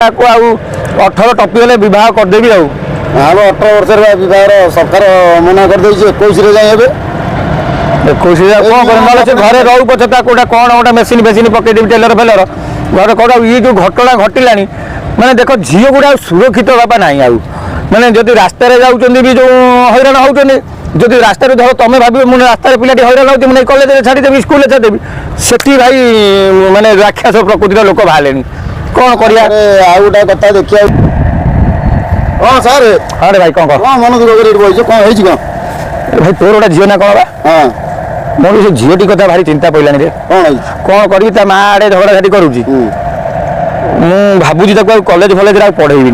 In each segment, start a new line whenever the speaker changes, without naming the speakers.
अठर टपीगले बहुत करदेवी आउ
18 वर्ष बहुत सरकार मना कर 21 जाए
घरे रहू पचे कौटा कौन गोटे मेसीन फेसीन पकईदेवी टेलर फेलर घर कौटा ये जो घटना घटला माने देख झील गुड़ा सुरक्षित बापा ना आउ माने जदि रास्त जाऊँगी जो हैरान होती जदि रास्त धर तुम भाव मुझे रास्त पिलाटी हैरान होती मुझे कलेज छाड़देवी स्कूल छाड़देवी से भाई माने राक्षस प्रकृतिर लोक बाहर कौन कर
गोटे कथा देखिए हाँ सर
हाँ रे भाई कौन कह
मन दुख कर कौन
भाई तोर गोटे झील ना कौन
हाँ
मोर से झीटी कथा भारी चिंता पड़ानी रे कौन करी माँ आड़े झगड़ा झाटी करुच्ची भावुची कलेज फलेज पढ़ेबी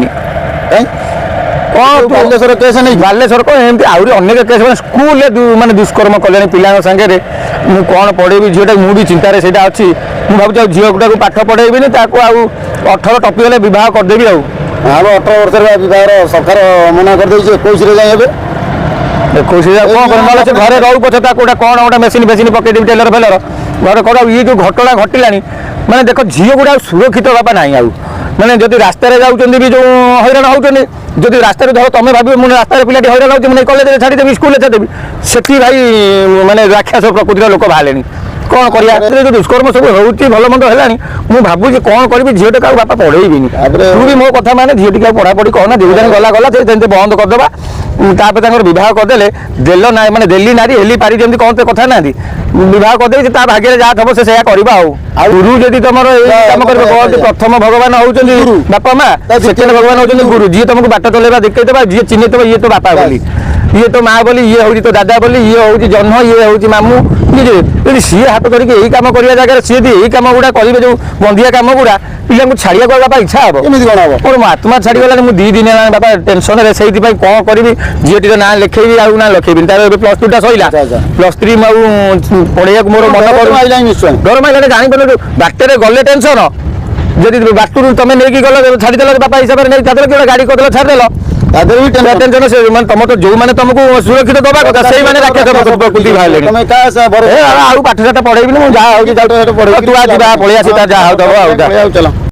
बालेश्वर केस नहीं
बालेश्वर कौन एमती आहरी अनेक केस स्कूल माने दुष्कर्म कले पिला सागे मुझे कौन पढ़ेबी झीटा मुझे चिंतार से अच्छी मुझे भावुँ झील गुटा पाठ पढ़ेबी 18 टपीगले बहुत करदेवी आउ
18 वर्ष बहुत सरकार मना कर 21 जाए
21 कौन घरे रहू पचे कौटा कौन गोटे मेसीन फेसीन पकईदेवी टेलर फेलर घर कौटा ये जो घटना घटला माने देख झील गुड़ा सुरक्षित बापा ना आउ माने जदि रास्त जाऊँगी जो हैरान होती जदि रास्त धर तुम भाव मुझे रास्त पिलाटी हैरान होती मुझे कलेज छाड़देवी स्कूल छाड़देवी से भाई माने राक्षस प्रकृतिर लोक बाहर कौन कर दुष्कर्म सब होती भल मंद है मुझे भावुँ कौन करी झील टे बापा पढ़ेबी तू भी मो कथा माने झील टी पढ़ापढ़ी कहना डिविजन गला गला बंद करदे तापर बहुत करदे देल ना मैंने देली नारी हेली पारी जमी कौन तो कथा ना बहुत करदे भाग्य जहाँ थब से करवा गुरु जदि तुम कम कर प्रथम भगवान होती बापा माँ सेकेंड भगवान होती गुरु जी तुमको बाट चलेगा देखा जी चिन्हित ये तो बापा बोली ये तो माँ बोली ये हूँ तो दादा बोली ये हूँ जन्म ये हूँ मामू ये सी हाथ करके यही कम करवा जगह सी यही कम गुड़ा करेंगे जो बंधिया कम गुड़ा पिला छाड़िया बापा इच्छा हम मोर आत्मा छाड़गला मुझे 2 दिन बापा टेंशन से कौन करी झीटी ना लिखेबी आ ना लिखेबी तार +2 टा सैला +3 पढ़िया मोर मन पड़े डर मारे जापर बाटर गले टेंशन जदि बाटू तुम नहीं गल छाड़देल बापा हिसाब से नहीं गाड़ी करदेल छाड़देल टेंशन से तुम तो जो मैंने तुमको सुरक्षित दबा कथा से प्रकृति बाहर पाठ साठ पढ़ेबी जहाँ पढ़े तू आज पलि आसी जहाँ दब